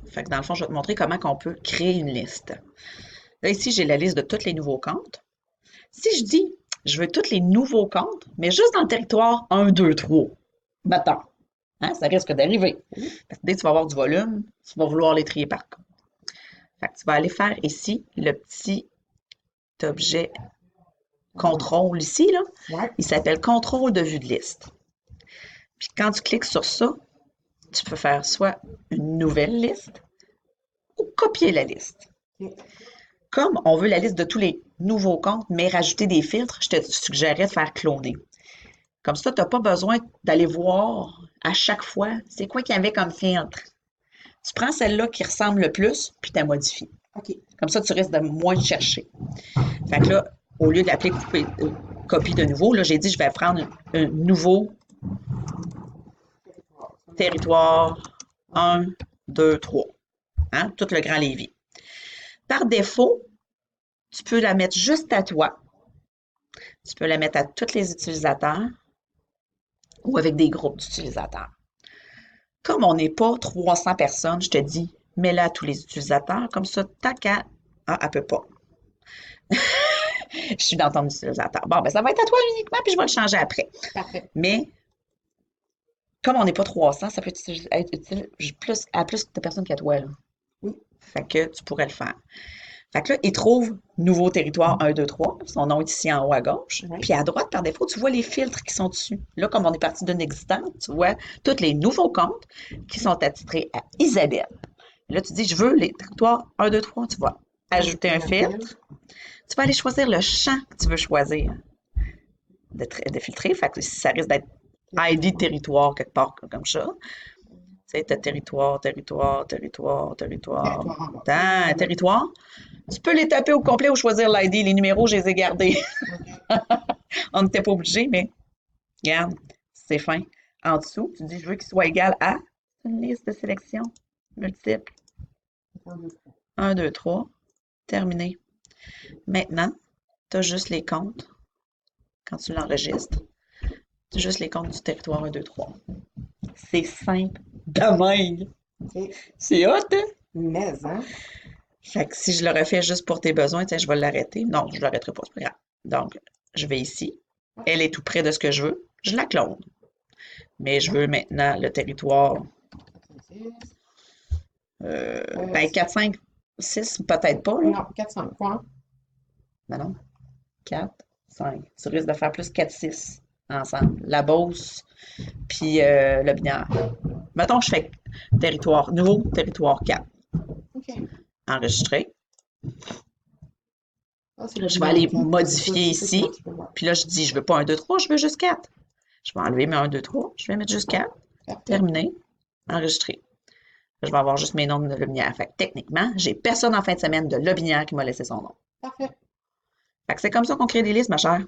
Fait que dans le fond, je vais te montrer comment on peut créer une liste. Là, ici, j'ai la liste de tous les nouveaux comptes. Si je dis, je veux tous les nouveaux comptes, mais juste dans le territoire 1, 2, 3, mettons, hein, ça risque d'arriver. Parce que dès que tu vas avoir du volume, tu vas vouloir les trier par compte. Fait que tu vas aller faire ici le petit objet contrôle ici, là. Ouais. Il s'appelle contrôle de vue de liste. Puis quand tu cliques sur ça, tu peux faire soit une nouvelle liste ou copier la liste. OK. Comme on veut la liste de tous les nouveaux comptes, mais rajouter des filtres, je te suggérerais de faire cloner. Comme ça, tu n'as pas besoin d'aller voir à chaque fois c'est quoi qu'il y avait comme filtre. Tu prends celle-là qui ressemble le plus, puis tu la modifies. OK. Comme ça, tu risques de moins chercher. Fait que là, au lieu de l'appeler copie de nouveau, là, j'ai dit je vais prendre un nouveau territoire 1, 2, 3. Hein, tout le Grand Lévis. Par défaut, tu peux la mettre juste à toi. Tu peux la mettre à tous les utilisateurs ou avec des groupes d'utilisateurs. Comme on n'est pas 300 personnes, je te dis, mets-la à tous les utilisateurs. Comme ça, tant qu'à... Ah, elle peut pas. Je suis dans ton utilisateur. Bon, ben ça va être à toi uniquement, puis je vais le changer après. Parfait. Mais comme on n'est pas 300, ça peut être utile plus, à plus de personnes qu'à toi, là. Oui. Fait que tu pourrais le faire. Fait que là, il trouve nouveau territoire 1, 2, 3. Son nom est ici en haut à gauche. Oui. Puis à droite, par défaut, tu vois les filtres qui sont dessus. Là, comme on est parti d'une existante, tu vois tous les nouveaux comptes qui sont attitrés à Isabelle. Là, tu dis, je veux les territoires 1, 2, 3. Tu vas ajouter un filtre. Tu vas aller choisir le champ que tu veux choisir de filtrer. Fait que si ça risque d'être ID territoire quelque part comme ça. Tu sais, t'as territoire, territoire, territoire, territoire, Territoire en bas. territoire. Tu peux les taper au complet ou choisir l'ID. Les numéros, je les ai gardés. OK. On n'était pas obligé, mais regarde, c'est fin. En dessous, tu dis, je veux qu'il soit égal à une liste de sélection multiple. 1, 2, 3. Terminé. Maintenant, tu as juste les comptes quand tu l'enregistres. Tu as juste les comptes du territoire 1, 2, 3. C'est simple de même. OK. C'est hot, hein? Mais, hein? Fait que si je le refais juste pour tes besoins, tiens, je vais l'arrêter. Non, je ne l'arrêterai pas, c'est pas grave. Donc, je vais ici. Elle est tout près de ce que je veux. Je la clone. Mais je veux maintenant le territoire, 4, 6. ben 4, 5, 6, peut-être pas, là. Non, 4, 5 points. Ben non. 4, 5. Tu risques de faire plus 4, 6 ensemble. La Beauce, puis le binaire. Mettons que je fais territoire, nouveau territoire 4. OK. Enregistré. Ah, c'est le Je vais binaire aller 4. modifier C'est ça, ici. tu peux voir. Puis là, je dis, je veux pas un 2, 3, je veux juste 4. Je vais enlever mes 1, 2, 3. Je vais mettre juste 4. Parfait. Terminé. Enregistré. Je vais avoir juste mes noms de Lobinière. Fait que techniquement, j'ai personne en fin de semaine de Lobinière qui m'a laissé son nom. Parfait. Fait que c'est comme ça qu'on crée des listes, ma chère.